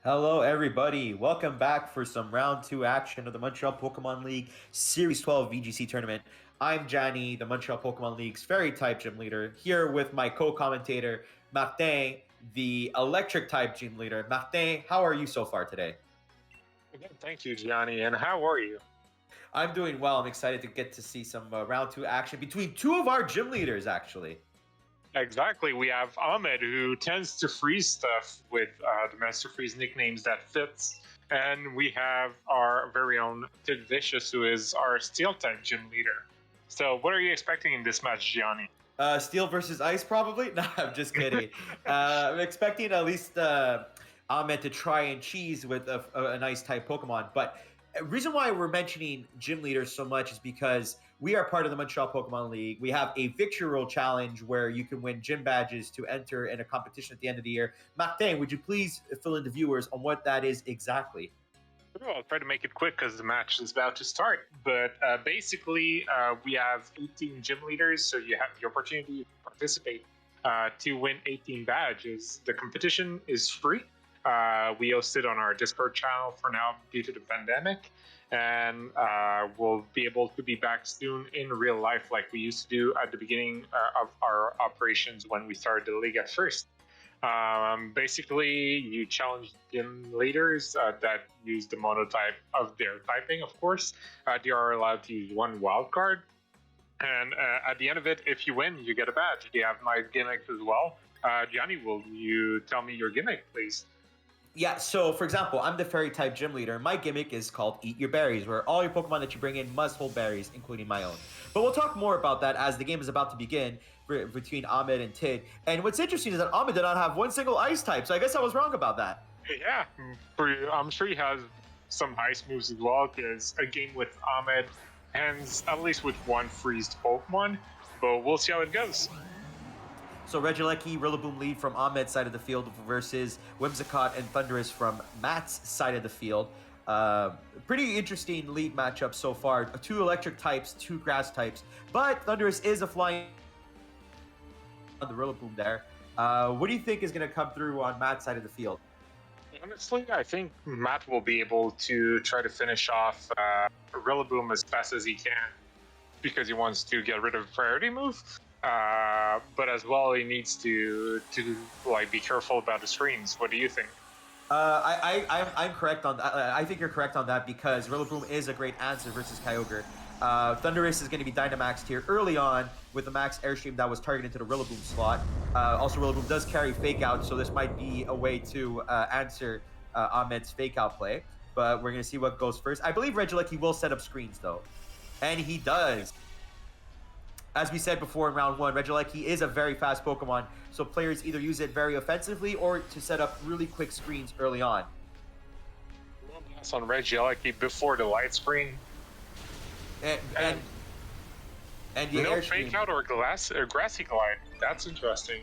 Hello, everybody. Welcome back for some round two action of the Montreal Pokemon League Series 12 VGC tournament. I'm Johnny, the Montreal Pokemon League's fairy type gym leader, here with my co commentator, Martin, the electric type gym leader. Martin, how are you so far today? Again, thank you, Gianni. And how are you? I'm doing well. I'm excited to get to see some round two action between two of our gym leaders, actually. Exactly. We have Ahmed, who tends to freeze stuff with the Master Freeze nicknames that fits. And we have our very own Tiddvicious, who is our Steel type gym leader. So, what are you expecting in this match, Gianni? Steel versus ice, probably? No, I'm just kidding. I'm expecting at least Ahmed to try and cheese with an ice type Pokemon. But reason why we're mentioning gym leaders so much is because we are part of the Montreal Pokemon League. We have a Victory Roll challenge where you can win gym badges to enter in a competition at the end of the year. Martin, would you please fill in the viewers on what that is exactly? Well, I'll try to make it quick because the match is about to start. But basically, we have 18 gym leaders, so you have the opportunity to participate to win 18 badges. The competition is free. We host it on our Discord channel for now due to the pandemic, and we'll be able to be back soon in real life like we used to do at the beginning of our operations when we started the league at first. Basically, you challenge gym leaders that use the monotype of their typing, of course. They are allowed to use one wild card. And at the end of it, if you win, you get a badge. They have nice gimmicks as well. Gianni, will you tell me your gimmick, please? Yeah, so for example, I'm the fairy type gym leader. My gimmick is called Eat Your Berries, where all your Pokemon that you bring in must hold berries, including my own. But we'll talk more about that as the game is about to begin between Ahmed and Tid. And what's interesting is that Ahmed did not have one single ice type, so I guess I was wrong about that. Yeah, I'm sure he has some nice moves as well, because a game with Ahmed ends at least with one freezed Pokemon, but we'll see how it goes. So Regieleki, Rillaboom lead from Ahmed's side of the field versus Whimsicott and Thundurus from Matt's side of the field. Pretty interesting lead matchup so far. Two electric types, two grass types, but Thundurus is a flying on the Rillaboom there. What do you think is going to come through on Matt's side of the field? Honestly, I think Matt will be able to try to finish off Rillaboom as fast as he can because he wants to get rid of priority move. But as well, he needs to like be careful about the screens. What do you think? I'm correct on that. I think you're correct on that because Rillaboom is a great answer versus Kyogre. Thundurus is going to be Dynamaxed here early on with the max airstream that was targeted to the Rillaboom slot. Also, Rillaboom does carry Fake Out, so this might be a way to answer Ahmed's Fake Out play. But we're going to see what goes first. I believe Regieleki will set up screens, though. And he does. As we said before in round one, Regieleki is a very fast Pokemon, so players either use it very offensively or to set up really quick screens early on. One pass on Regieleki before the light screen. And, and, and the No airstream. Fake Out or Grassy Glide. That's interesting.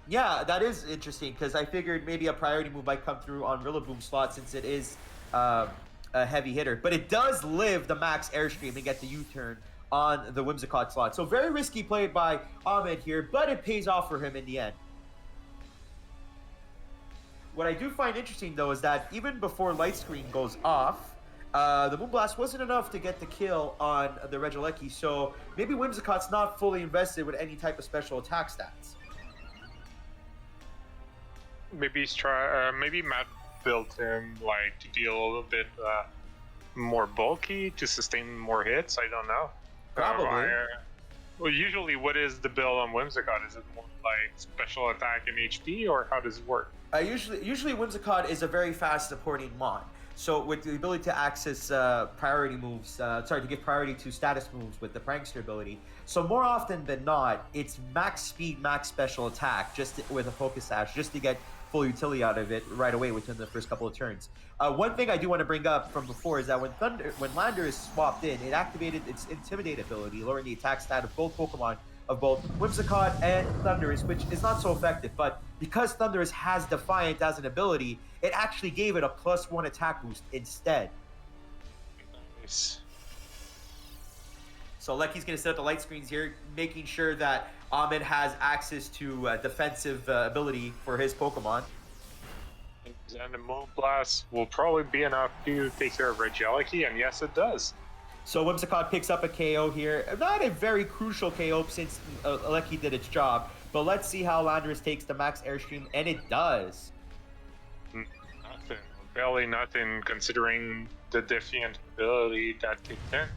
Yeah, that is interesting because I figured maybe a priority move might come through on Rillaboom slot since it is a heavy hitter. But it does live the max airstream and get the U-turn on the Whimsicott slot. So very risky play by Ahmed here, but it pays off for him in the end. What I do find interesting, though, is that even before Light Screen goes off, the Moonblast wasn't enough to get the kill on the Regieleki, so maybe Whimsicott's not fully invested with any type of special attack stats. Maybe maybe Matt built him like to be a little bit more bulky to sustain more hits. I don't know. Probably. Well, usually, what is the build on Whimsicott? Is it more like special attack and HP, or how does it work? Usually Whimsicott is a very fast supporting Mon. So with the ability to access priority moves, to give priority to status moves with the Prankster ability. So more often than not, it's max speed, max special attack, with a Focus Sash, just to get full utility out of it right away within the first couple of turns. One thing I do want to bring up from before is that when Lander is swapped in, it activated its Intimidate ability, lowering the attack stat of both Pokemon of both Whimsicott and Thundurus, which is not so effective. But because Thundurus has Defiant as an ability, it actually gave it a +1 attack boost instead. Nice. So Lecky's going to set up the light screens here, making sure that Ahmed has access to defensive ability for his Pokemon. And the Moon Blast will probably be enough to take care of Regieleki, and yes, it does. So Whimsicott picks up a KO here. Not a very crucial KO since Aleki did its job. But let's see how Landorus takes the max airstream, and it does. Nothing. Barely nothing, considering the Defiant ability that kicked in.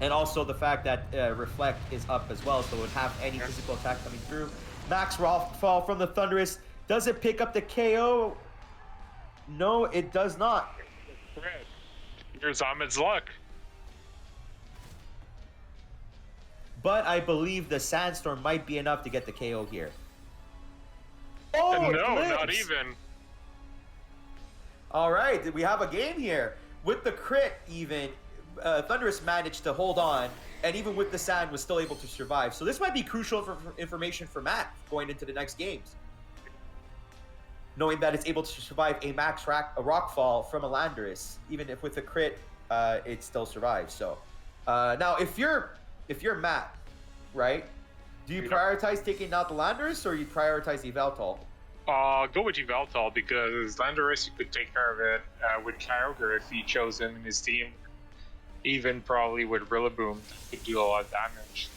And also the fact that Reflect is up as well, so it would have any physical attack coming through. Max fall from the Thunderous. Does it pick up the KO? No, it does not. Here's Ahmed's luck. But I believe the Sandstorm might be enough to get the KO here. Oh, no, not even. All right, we have a game here. With the crit, even, Thunderous managed to hold on, and even with the sand, was still able to survive. So this might be crucial for information for Matt going into the next games. Knowing that it's able to survive a max rock fall from a Landorus, even if with a crit, it still survives. So now, if you're Matt, right? Do you prioritize taking out the Landorus, or you prioritize the Yveltal? Go with Yveltal, because Landorus, you could take care of it with Kyogre if he chose him in his team. Even probably with Rillaboom, he could do a lot of damage.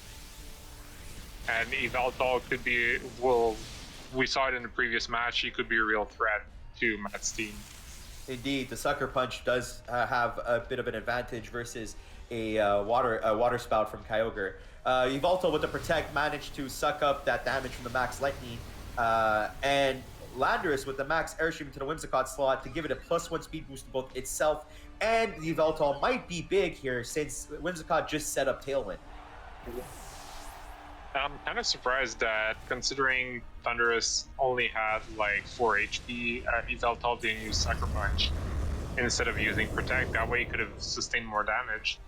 And Yveltal could be, well, we saw it in the previous match, he could be a real threat to Matt's team. Indeed, the Sucker Punch does have a bit of an advantage versus a water spout from Kyogre. Yveltal with the Protect managed to suck up that damage from the Max Lightning, and Landorus with the Max Airstream to the Whimsicott slot to give it a +1 speed boost to both itself and the Yveltal might be big here since Whimsicott just set up Tailwind. I'm kind of surprised that, considering Thunderous only had like 4 HP, Yveltal didn't use Sucker Punch instead of using Protect. That way he could have sustained more damage.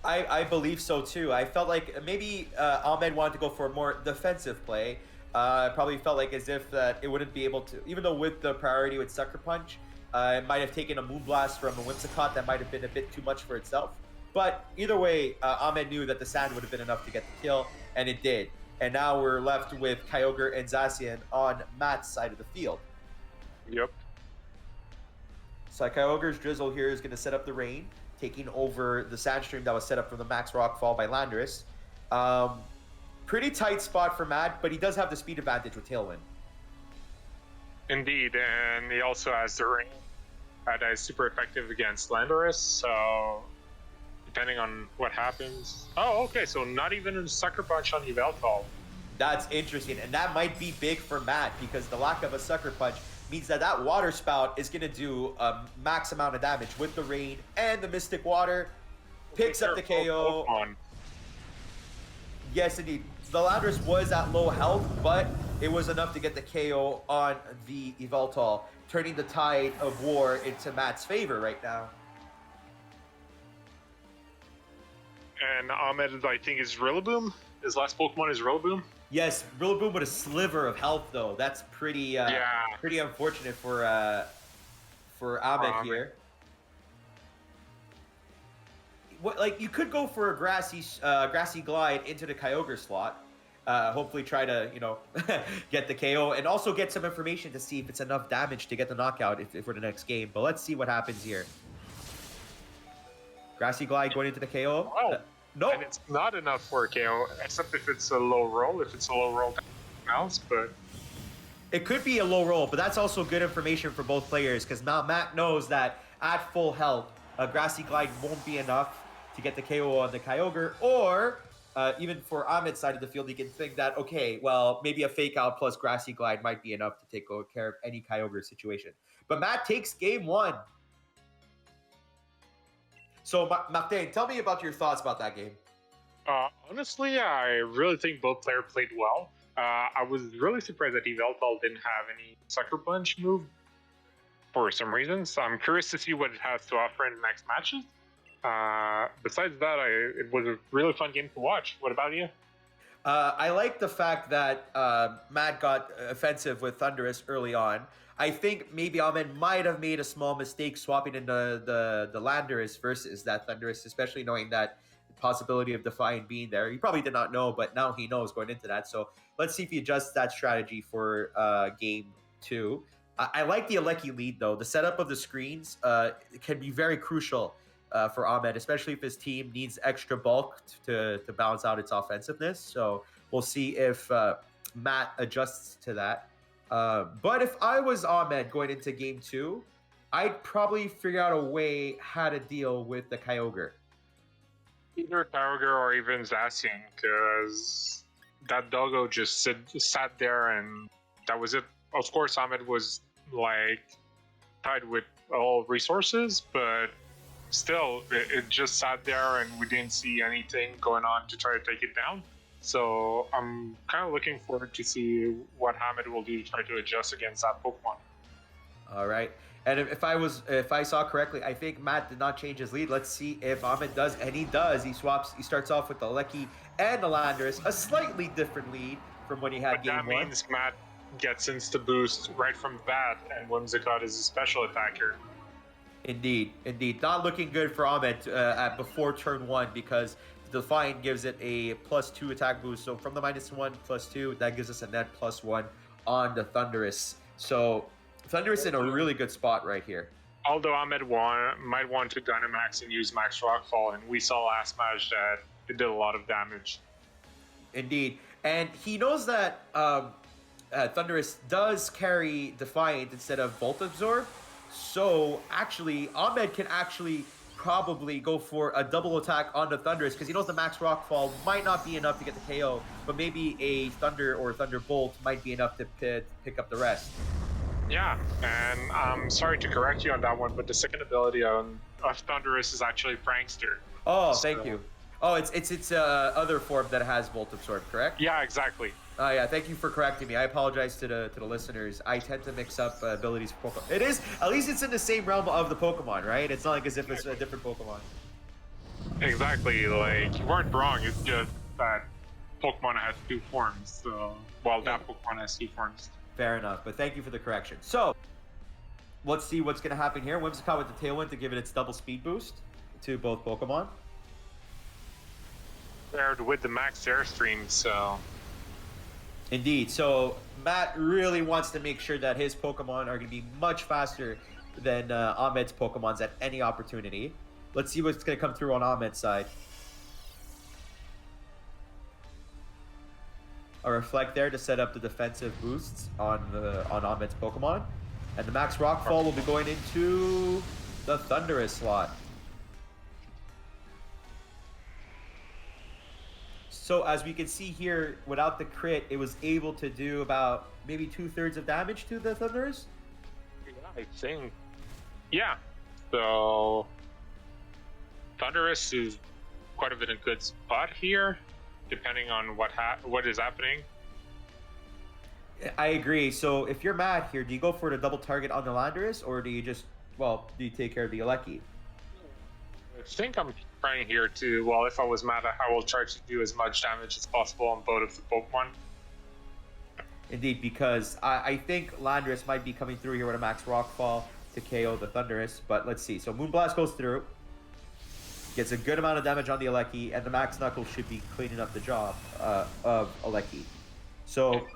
I believe so too. I felt like maybe Ahmed wanted to go for a more defensive play. Probably felt like as if that it wouldn't be able to, even though with the priority with Sucker Punch, it might have taken a Moonblast from a Whimsicott that might have been a bit too much for itself. But either way, Ahmed knew that the sand would have been enough to get the kill, and it did. And now we're left with Kyogre and Zacian on Matt's side of the field. Yep. So Kyogre's Drizzle here is going to set up the rain, taking over the Sandstream that was set up from the Max Rock Fall by Landorus. Pretty tight spot for Matt, but he does have the speed advantage with Tailwind. Indeed, and he also has the rain that is super effective against Landorus, so depending on what happens. Oh, okay, so not even a Sucker Punch on Yveltal. That's interesting, and that might be big for Matt because the lack of a Sucker Punch means that that Water Spout is going to do a max amount of damage with the rain and the Mystic Water. Picks up the KO. Yes, indeed. The Landorus was at low health, but it was enough to get the KO on the Yveltal, turning the tide of war into Matt's favor right now. And Ahmed, I think, is Rillaboom. His last Pokemon is Rillaboom. Yes, Rillaboom with a sliver of health, though. That's pretty pretty unfortunate for Ahmed here. What, like, you could go for a grassy glide into the Kyogre slot. Hopefully try to, get the KO and also get some information to see if it's enough damage to get the knockout for the next game. But let's see what happens here. Grassy glide going into the KO. Oh, nope. And it's not enough for a KO, except if it's a low roll. If it's a low roll, mouse, but it could be a low roll, but that's also good information for both players because now Matt knows that at full health, a grassy glide won't be enough to get the KO on the Kyogre, or even for Ahmed's side of the field, he can think that, okay, well, maybe a fake out plus grassy glide might be enough to take care of any Kyogre situation. But Matt takes game one. So, Martin, tell me about your thoughts about that game. Honestly, I really think both players played well. I was really surprised that Yveltal didn't have any Sucker Punch move for some reason. So I'm curious to see what it has to offer in the next matches. Besides that, it was a really fun game to watch. What about you? I like the fact that Matt got offensive with Thunderous early on. I think maybe Ahmed might have made a small mistake swapping in the Landorus versus that Thunderous, especially knowing that possibility of Defiant being there. He probably did not know, but now he knows going into that. So let's see if he adjusts that strategy for game two. I like the Aleki lead though. The setup of the screens can be very crucial for Ahmed, especially if his team needs extra bulk to balance out its offensiveness. So we'll see if Matt adjusts to that. But if I was Ahmed going into game 2, I'd probably figure out a way how to deal with the Kyogre. Either Kyogre or even Zacian, because that doggo just sat there and that was it. Of course, Ahmed was like tied with all resources, but still, it just sat there and we didn't see anything going on to try to take it down. So I'm kind of looking forward to see what Ahmed will do to try to adjust against that Pokemon. All right. And if I saw correctly, I think Matt did not change his lead. Let's see if Ahmed does, and he does. He starts off with the Lecky and the Landorus, a slightly different lead from when he had game 1. That means Matt gets insta boost right from the bat, and Whimsicott is a special attacker. Indeed. Not looking good for Ahmed before turn 1, because Defiant gives it a +2 attack boost. So from the -1 +2, that gives us a net +1 on the Thundurus. So Thundurus in a really good spot right here. Although Ahmed might want to Dynamax and use Max Rockfall, and we saw last match that it did a lot of damage. Indeed. And he knows that Thundurus does carry Defiant instead of Volt Absorb. So actually, Ahmed can actually probably go for a double attack on the Thundurus, because he knows the Max Rockfall might not be enough to get the KO, but maybe a Thunder or Thunderbolt might be enough to pick up the rest. Yeah, and I'm sorry to correct you on that one, but the second ability of Thundurus is actually Prankster. Oh, thank you. Oh, it's other form that has Volt Absorb, correct? Yeah, exactly. Oh yeah, thank you for correcting me. I apologize to the listeners. I tend to mix up abilities for Pokemon. It is, at least it's in the same realm of the Pokemon, right? It's not like as if it's a different Pokemon. Exactly, like, you weren't wrong, it's just that Pokemon has 2 forms, so, well, Yeah. that Pokemon has 2 forms. Fair enough, but thank you for the correction. So, let's see what's going to happen here. Whimsicott with the Tailwind to give it its double speed boost to both Pokemon. Paired with the Max Airstream, so... Indeed. So, Matt really wants to make sure that his Pokemon are going to be much faster than Ahmed's Pokemons at any opportunity. Let's see what's going to come through on Ahmed's side. A Reflect there to set up the defensive boosts on Ahmed's Pokemon. And the Max Rockfall will be going into the Thundurus slot. So as we can see here, without the crit, it was able to do about maybe 2/3 of damage to the Thundurus? Yeah, I think. Yeah. So Thundurus is quite a bit in a good spot here, depending on what is happening. I agree. So if you're Matt here, do you go for the double target on the Landorus, or do you just, do you take care of the Aleki? I think I'm trying here to, well, if I was mad, I will try to do as much damage as possible on both of the Pokemon. Indeed, because I think Landorus might be coming through here with a Max Rockfall to KO the Thundurus, but let's see. So Moonblast goes through, gets a good amount of damage on the Aleki, and the Max Knuckle should be cleaning up the job of Aleki. So,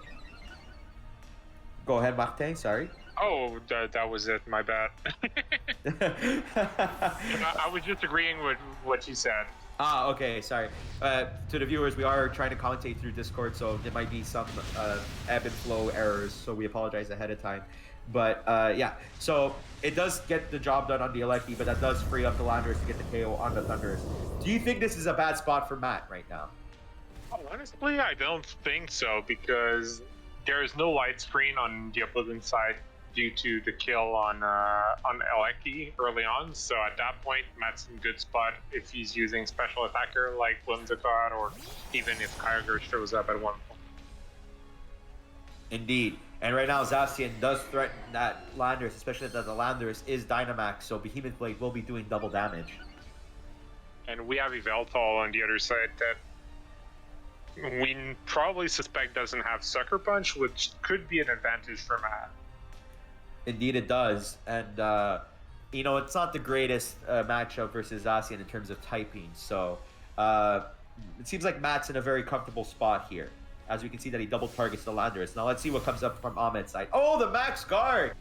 go ahead, Martin, sorry. Oh, that was it, my bad. I was just agreeing with what you said. Ah, okay, sorry. To the viewers, we are trying to commentate through Discord, so there might be some ebb and flow errors, so we apologize ahead of time. But yeah, so it does get the job done on the Aleki, but that does free up the Landorus to get the KO on the Thundurus. Do you think this is a bad spot for Matt right now? Honestly, I don't think so, because there is no light screen on the opposing side due to the kill on Aleki early on. So at that point, Matt's in good spot if he's using special attacker like Whimsicott, or even if Kyogre shows up at one point. Indeed. And right now, Zacian does threaten that Landorus, especially that the Landorus is Dynamax, so Behemoth Blade will be doing double damage. And we have Yveltal on the other side that we probably suspect doesn't have Sucker Punch, which could be an advantage for Matt. Indeed it does, and it's not the greatest matchup versus Zacian in terms of typing, so it seems like Matt's in a very comfortable spot here, as we can see that he double targets the Landorus. Now let's see what comes up from Ahmed's side. Oh, the Max Guard!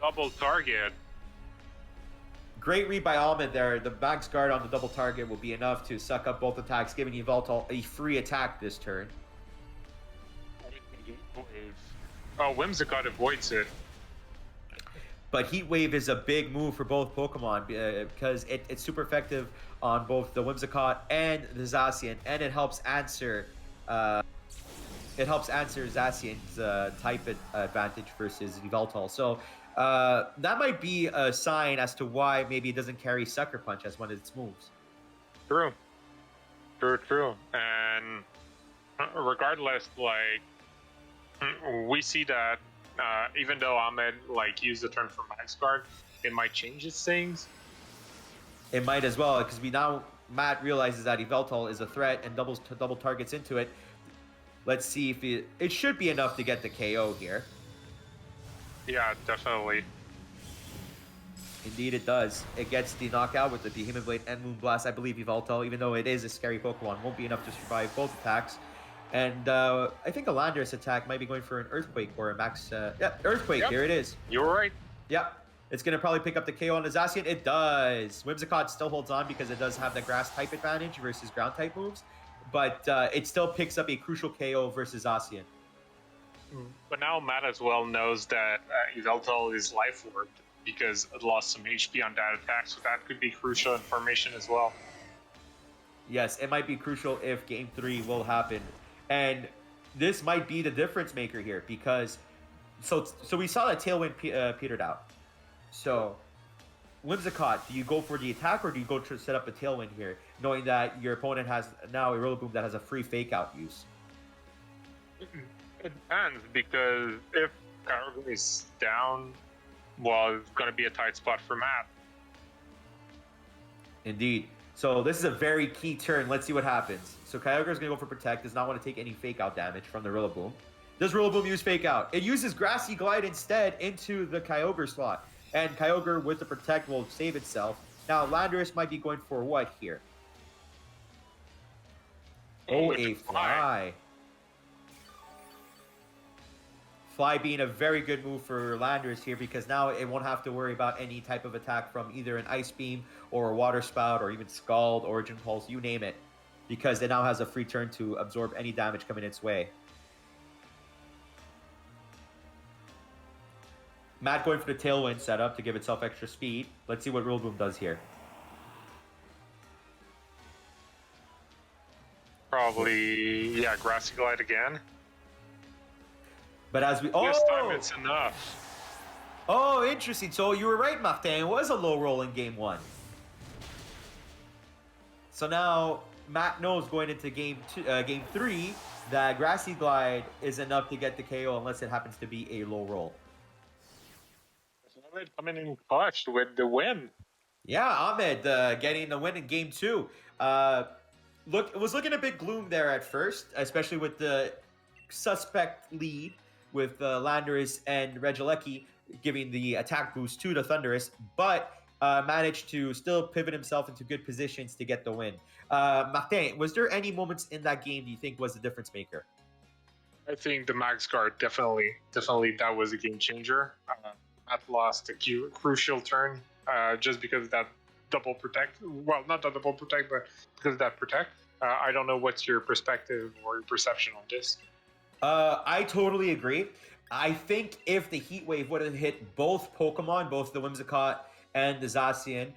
Double target. Great read by Ahmed there. The max guard on the double target will be enough to suck up both attacks, giving Yveltal a free attack this turn. Oh, Whimsicott avoids it. But Heat Wave is a big move for both Pokemon because it's super effective on both the Whimsicott and the Zacian, and it helps answer Zacian's type advantage versus Yveltal. So that might be a sign as to why maybe it doesn't carry Sucker Punch as one of its moves. True. True. And regardless, like, we see that even though Ahmed like used the turn for Max Guard, it might change its things. It might as well, because Matt realizes that Yveltal is a threat and double targets into it. Let's see if it should be enough to get the KO here. Yeah, definitely. Indeed, it does. It gets the knockout with the Behemoth Blade and Moonblast. I believe Yveltal, even though it is a scary Pokemon, won't be enough to survive both attacks. And I think a Landorus attack might be going for an Earthquake or a max... Earthquake, Yep. Here it is. You're right. Yeah, it's going to probably pick up the KO on the Zacian. It does. Whimsicott still holds on because it does have the Grass type advantage versus Ground type moves. But it still picks up a crucial KO versus Zacian. But now Matt as well knows that Yveltal is life warped because it lost some HP on that attack, so that could be crucial information as well. Yes, it might be crucial if Game 3 will happen. And this might be the difference maker here because... So we saw that Tailwind petered out. So, Whimsicott, do you go for the attack or do you go to set up a Tailwind here, knowing that your opponent has now a Rillaboom that has a free Fake Out use? It depends, because if Kyogre is down, well, it's going to be a tight spot for Matt. Indeed. So this is a very key turn. Let's see what happens. So Kyogre is going to go for Protect, does not want to take any Fake Out damage from the Rillaboom. Does Rillaboom use Fake Out? It uses Grassy Glide instead into the Kyogre slot. And Kyogre with the Protect will save itself. Now Landorus might be going for what here? Oh, a Fly. Fly being a very good move for Landorus here because now it won't have to worry about any type of attack from either an Ice Beam or a Water Spout or even Scald, Origin Pulse, you name it. Because it now has a free turn to absorb any damage coming its way. Matt going for the Tailwind setup to give itself extra speed. Let's see what Rillaboom does here. Probably, yeah, Grassy Glide again. But as we... This time it's enough. Oh, interesting. So you were right, Martin. It was a low roll in Game 1. So now Matt knows going into Game 3 that Grassy Glide is enough to get the KO unless it happens to be a low roll. Ahmed coming in clutch with the win. Yeah, Ahmed getting the win in Game 2. It was looking a bit gloom there at first, especially with the suspect lead with Landorus and Regieleki giving the attack boost to the Thundurus, but managed to still pivot himself into good positions to get the win. Martin, was there any moments in that game do you think was the difference maker? I think the Max Guard definitely that was a game changer. Matt lost a crucial turn just because of that double protect. Well, not the double protect, but because of that protect. I don't know what's your perspective or your perception on this. I totally agree. I think if the Heat Wave would have hit both Pokemon, both the Whimsicott and the Zacian,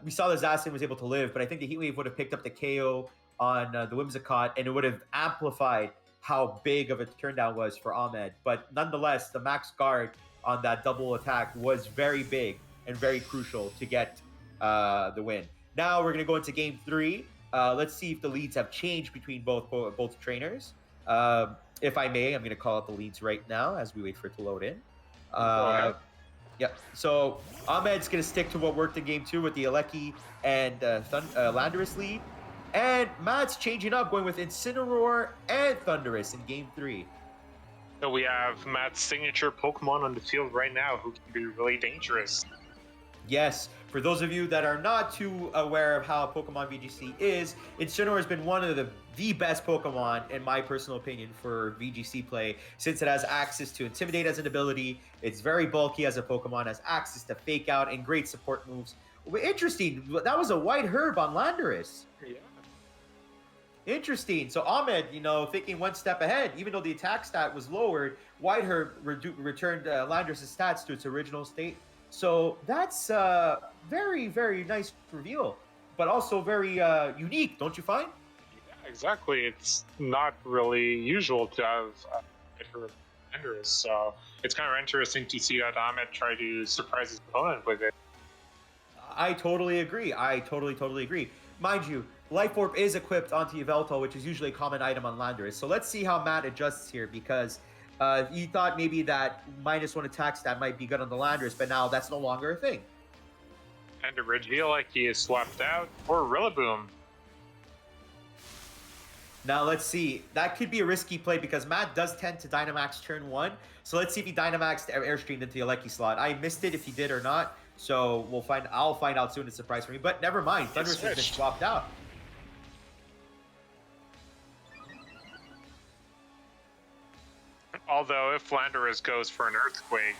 we saw the Zacian was able to live, but I think the Heat Wave would have picked up the KO on the Whimsicott, and it would have amplified how big of a turndown was for Ahmed. But nonetheless, the Max Guard on that double attack was very big and very crucial to get the win. Now we're going to go into Game 3. Let's see if the leads have changed between both trainers. If I may, I'm going to call out the leads right now as we wait for it to load in. Yeah, so Ahmed's going to stick to what worked in Game 2 with the Alecki and Landorus lead. And Matt's changing up, going with Incineroar and Thundurus in Game 3. So we have Matt's signature Pokemon on the field right now who can be really dangerous. Yes, for those of you that are not too aware of how Pokemon VGC is, Incineroar has been one of the best Pokemon, in my personal opinion, for VGC play, since it has access to Intimidate as an ability, it's very bulky as a Pokemon, has access to Fake Out, and great support moves. Interesting, that was a White Herb on Landorus. Yeah. Interesting. So Ahmed, thinking one step ahead, even though the attack stat was lowered, White Herb returned Landorus' stats to its original state. So that's very, very nice reveal, but also very unique, don't you find? Yeah, exactly. It's not really usual to have Landorus, so it's kind of interesting to see that Ahmed try to surprise his opponent with it. I totally agree. I totally agree. Mind you, Life Orb is equipped onto Yveltal, which is usually a common item on Landorus. So let's see how Matt adjusts here, because you thought maybe that -1 attack stat might be good on the Landorus, but now that's no longer a thing. And to reveal like he is swapped out for Rillaboom. Now let's see. That could be a risky play because Matt does tend to Dynamax turn 1. So let's see if he Dynamaxed Airstreamed into the Alecki slot. I missed it if he did or not. So I'll find out soon. It's a surprise for me. But never mind. Thunderous has been swapped out. Although if Landorus goes for an Earthquake,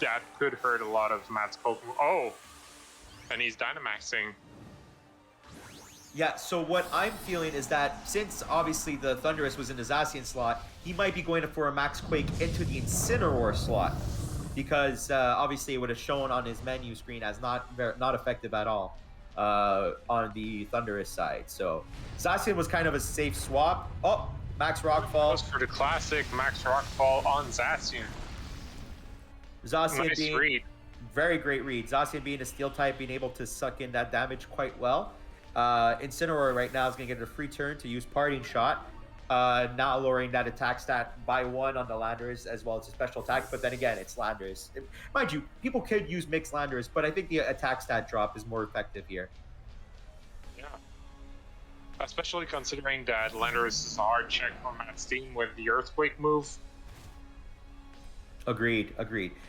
that could hurt a lot of Matt's Pokemon. Oh! And he's Dynamaxing. Yeah, so what I'm feeling is that since obviously the Thunderous was in the Zacian slot, he might be going for a Max Quake into the Incineroar slot. Because obviously it would have shown on his menu screen as not effective at all on the Thunderous side. So Zacian was kind of a safe swap. Oh, Max Rockfall. Goes for the classic Max Rockfall on Zacian. Zacian nice being read. Very great read. Zacian being a steel type, being able to suck in that damage quite well. Incineroar right now is going to get a free turn to use Parting Shot. Now lowering that attack stat by 1 on the Landorus as well as a special attack. But then again, it's Landorus. Mind you, people could use mixed Landorus, but I think the attack stat drop is more effective here. Yeah. Especially considering that Landorus is a hard check for Matt's team with the Earthquake move. Agreed.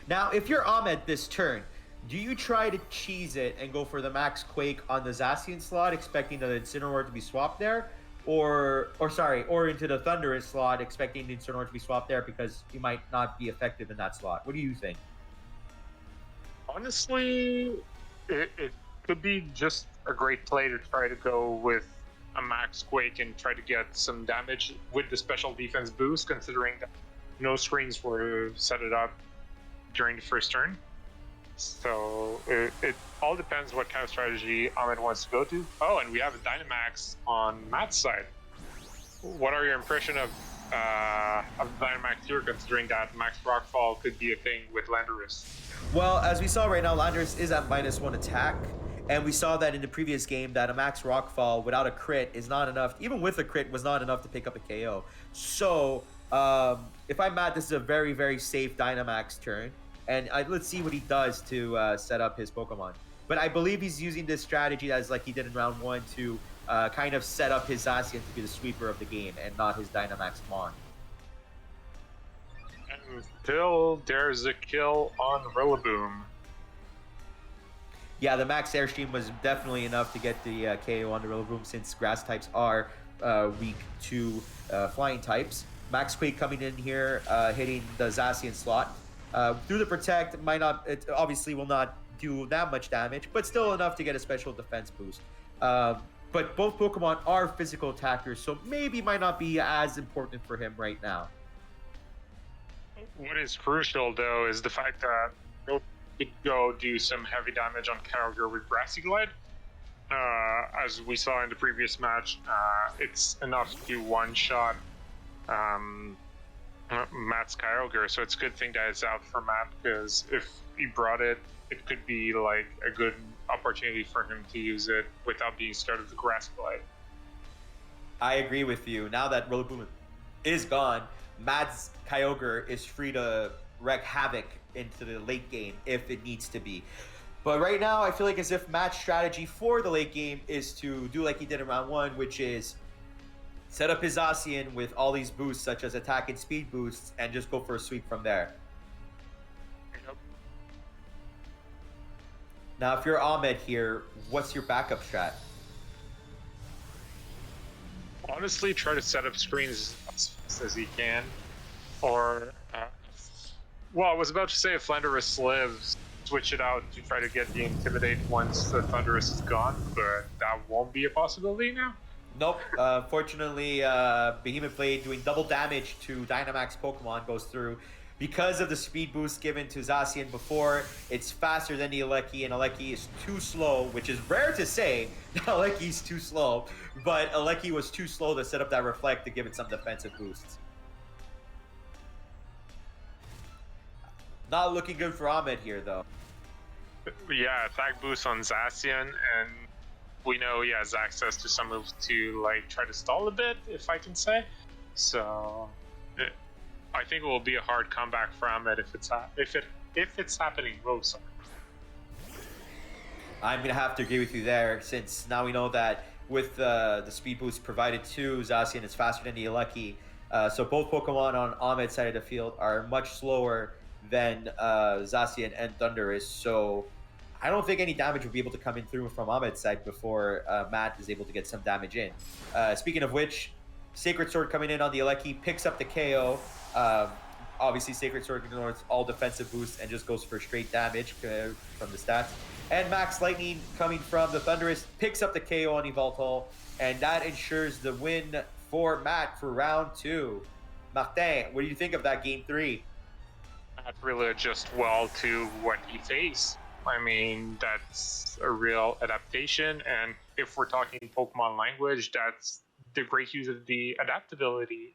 Now, if you're Ahmed this turn, do you try to cheese it and go for the Max Quake on the Zacian slot, expecting the Incineroar to be swapped there? Or into the Thunderous slot, expecting the Incineroar to be swapped there because he might not be effective in that slot? What do you think? Honestly, it could be just a great play to try to go with a Max Quake and try to get some damage with the special defense boost, considering that no screens were set it up during the first turn. So it all depends what kind of strategy Ahmed wants to go to. Oh, and we have a Dynamax on Matt's side. What are your impression of Dynamax here, considering that Max Rockfall could be a thing with Landorus? Well, as we saw right now, Landorus is at -1 attack. And we saw that in the previous game that a Max Rockfall without a crit is not enough. Even with a crit was not enough to pick up a KO. So if I'm Matt, this is a very, very safe Dynamax turn. And let's see what he does to set up his Pokemon. But I believe he's using this strategy as like he did in round 1 to kind of set up his Zacian to be the sweeper of the game and not his Dynamax Mon. Until there's a kill on Rillaboom. Yeah, the Max Airstream was definitely enough to get the KO on the Rillaboom since grass types are weak to flying types. Max Quake coming in here, hitting the Zacian slot. Through the Protect, it obviously will not do that much damage, but still enough to get a special defense boost. But both Pokemon are physical attackers, so maybe might not be as important for him right now. What is crucial, though, is the fact that he'll go do some heavy damage on Kyogre with Grassy Glide. As we saw in the previous match, it's enough to one-shot Matt's Kyogre, so it's a good thing that it's out for Matt, because if he brought it, it could be like a good opportunity for him to use it without being scared of the Grass Glide. I agree with you. Now that Rillaboom is gone, Matt's Kyogre is free to wreak havoc into the late game if it needs to be. But right now, I feel like as if Matt's strategy for the late game is to do like he did in round 1, which is set up his Zacian with all these boosts, such as attack and speed boosts, and just go for a sweep from there. Yep. Now, if you're Ahmed here, what's your backup strat? Honestly, try to set up screens as fast as you can. Or, well, I was about to say if Thunderous lives, switch it out to try to get the Intimidate once the Thunderous is gone, but that won't be a possibility now. Nope. Fortunately, Behemoth Blade doing double damage to Dynamax Pokemon goes through. Because of the speed boost given to Zacian before, it's faster than the Alecki, and Alecki is too slow, which is rare to say that Alecki's too slow, but Alecki was too slow to set up that Reflect to give it some defensive boosts. Not looking good for Ahmed here, though. Yeah, attack boost on Zacian, and we know he has access to some moves to like try to stall a bit, if I can say. So I think it will be a hard comeback for Ahmed if it's happening. Oh, sorry. I'm gonna have to agree with you there, since now we know that with the speed boost provided to Zacian, it's faster than the Alecki. So both Pokemon on Ahmed's side of the field are much slower than Zacian and Thunderous. So I don't think any damage will be able to come in through from Ahmed's side before Matt is able to get some damage in. Speaking of which, Sacred Sword coming in on the Alecki picks up the KO. Obviously, Sacred Sword ignores all defensive boosts and just goes for straight damage from the stats. And Max Lightning coming from the Thunderous picks up the KO on Evoltol, and that ensures the win for Matt for round 2. Martin, what do you think of that game 3? Not really adjust well to what he faced. I mean, that's a real adaptation, and if we're talking Pokemon language, that's the great use of the adaptability